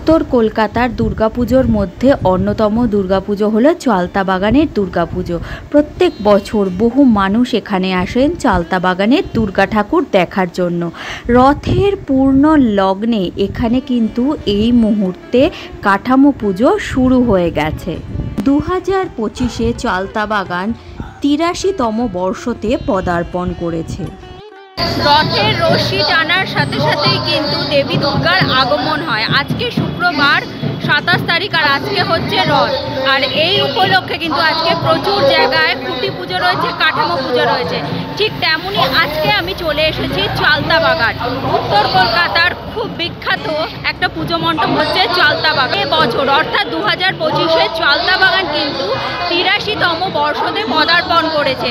উত্তর কলকাতার দুর্গাপুজোর মধ্যে অন্যতম দুর্গাপুজো হলো চালতা বাগানের দুর্গাপুজো। প্রত্যেক বছর বহু মানুষ এখানে আসেন চালতা বাগানের দুর্গা ঠাকুর দেখার জন্য। রথের পূর্ণ লগ্নে এখানে কিন্তু এই মুহূর্তে কাঠামো পুজো শুরু হয়ে গেছে। 2025-এ চালতা বাগান 83তম বর্ষতে পদার্পণ করেছে। রথের রশি টানার সাথে সাথেই কিন্তু দেবী দুর্গার আগমন হয়। আজকে শুক্রবার 27 তারিখ আর আজকে হচ্ছে রথ। আর এই উপলক্ষে কিন্তু আজকে প্রচুর জায়গায় খুঁটি পুজো রয়েছে, কাঠামো পুজো রয়েছে। ঠিক তেমনি আজকে আমি চলে এসেছি চালতা বাগান। উত্তর কলকাতার খুব বিখ্যাত একটা পুজো মণ্ডপ হচ্ছে চালতা বাগান। এবছর অর্থাৎ 2025-এ চালতা বাগান কিন্তু 83তম বর্ষতে পদার্পণ করেছে।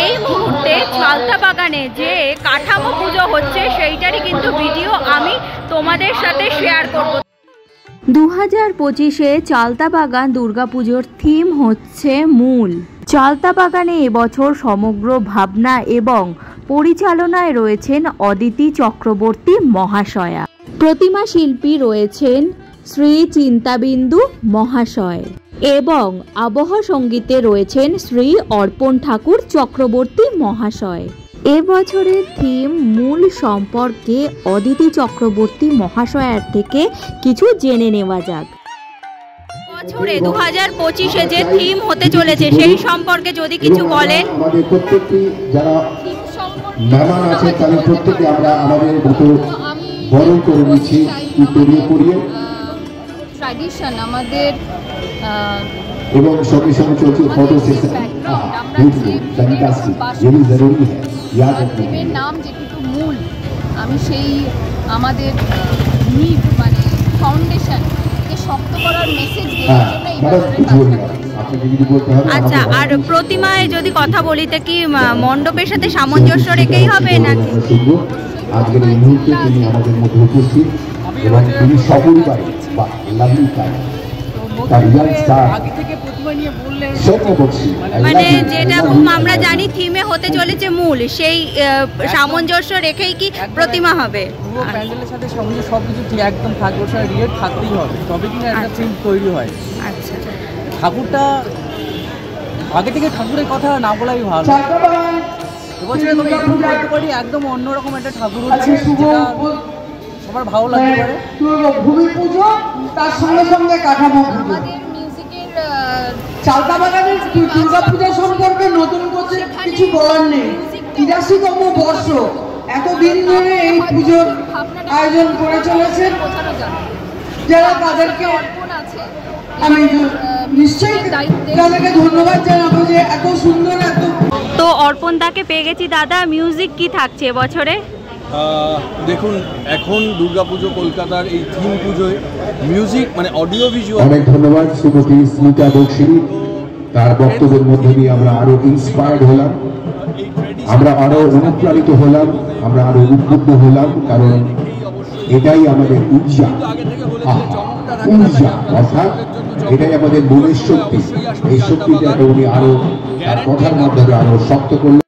এই মুহূর্তে চালতা বাগানে যে কাঠামো পুজো হচ্ছে সেইটারই কিন্তু ভিডিও আমি তোমাদের সাথে শেয়ার করব। 2025-এ চালতা বাগান দুর্গাপুজোর থিম হচ্ছে মূল। চালতা বাগানে এবছর সমগ্র ভাবনা এবং পরিচালনায় রয়েছেন অদিতি চক্রবর্তী মহাশয়া। প্রতিমা শিল্পী রয়েছেন শ্রী চিন্তাবিন্দু মহাশয় এবং আবহ সঙ্গীতে রয়েছেন শ্রী অর্পণ ঠাকুর চক্রবর্তী মহাশয়। এবছরের থিম মূল সম্পর্কে অদিতি চক্রবর্তী মহাশয়ার থেকে কিছু জেনে নেওয়া যাক। বছরে 2025-এ যে থিম হতে চলেছে সেই সম্পর্কে যদি কিছু বলেন। আমাদের প্রত্যেকটি যারা মেহমান আছে তাদের প্রত্যেকে আমরা আমাদের মতো বরণ করে নিচ্ছি উত্তরীয় করিয়ে ট্র্যাডিশন আমাদের এবং সঙ্গে সঙ্গে চলছে ফটো সেশন। থিমের নাম যেটুকু মূল, আমি সেই আমাদের নিড মানে ফাউন্ডেশনকে শক্ত করার মেসেজ দেওয়ার জন্য। আচ্ছা, আর প্রতিমায় যদি কথা বলিতে কি মণ্ডপের সাথে সামঞ্জস্য রেখেই হবে নাকি? আজকের এই মুহূর্তে তিনি আমাদের মধ্যে উপস্থিত এবং তিনি সপরিবারে মানে যেটা আমরা জানি থিমে হতে চলেছে মূল, সেই সামঞ্জস্য রেখেই কি প্রতিমা হবে? প্যান্ডেলের সাথে সবকিছু ঠিক একদম থাকবে, রিলেট থাকতেই হবে, তবে কিনা একটা থিম তৈরি হয়। আচ্ছা, ঠাকুরটা আগে থেকে ঠাকুরের কথা না বলাই ভালো। এবছরে তুমি বলতে পারি একদম অন্যরকম একটা ঠাকুর হচ্ছে, যেটা সবার ভালো লাগতে পারে। ভূমি পুজো তার সঙ্গে সঙ্গে কাঠামো পুজো। চালতা বাগানের দুর্গা পূজা সম্পর্কে নতুন করতে কিছু বলার নেই। 83তম বর্ষ, এতদিন ধরে এই পুজোর আয়োজন করে চলেছেন যারা, তাদেরকে আমি নিশ্চয়ই তাদেরকে ধন্যবাদ জানাবো যে এত সুন্দর এত। তো অর্পণ দাকে পেয়ে গেছি। দাদা, মিউজিক কি থাকছে এবছরে? দেখুন, এখন দুর্গাপুজো কলকাতার এই থিম পুজোয় মিউজিক মানে অডিও ভিজুয়াল। অনেক ধন্যবাদ শ্রীমতী স্মিতা বক্সী, তার বক্তব্যের মধ্যে দিয়ে আমরা আরো ইন্সপায়ার্ড হলাম, আমরা আরো অনুপ্রাণিত হলাম, আমরা আরো উদ্বুদ্ধ হলাম, কারণ এটাই আমাদের ঊর্জা, অর্থাৎ এটাই আমাদের মনের শক্তি। এই শক্তিটাকে উনি আরো তার কথার মাধ্যমে আরো শক্ত করলেন।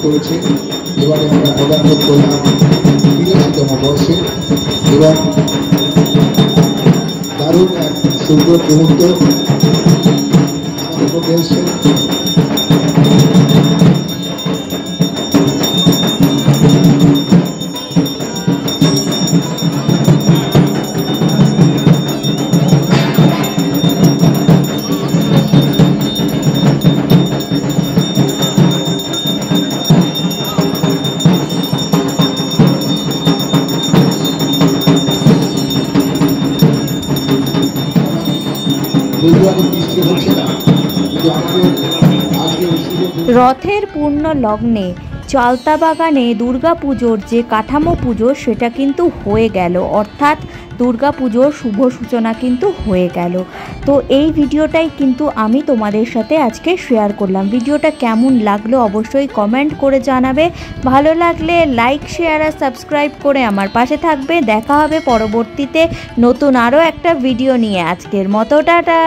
করেছে এবারে আমরা পদার্পণ করলাম 83তম বর্ষে এবং দারুণ এক সুন্দর মুহূর্ত আমাদের মধ্যে এসছে। রথের পূর্ণ লগ্নে চালতা বাগানে দুর্গাপুজোর যে কাঠামো পুজো সেটা কিন্তু হয়ে গেল, অর্থাৎ দুর্গা পুজোর শুভ সূচনা কিন্তু হয়ে গেল। তো এই ভিডিওটাই কিন্তু আমি তোমাদের সাথে আজকে শেয়ার করলাম। ভিডিওটা কেমন লাগলো অবশ্যই কমেন্ট করে জানাবে। ভালো লাগলে লাইক, শেয়ার আর সাবস্ক্রাইব করে আমার পাশে থাকবে। দেখা হবে পরবর্তীতে নতুন আরও একটা ভিডিও নিয়ে। আজকের মতো টাটা।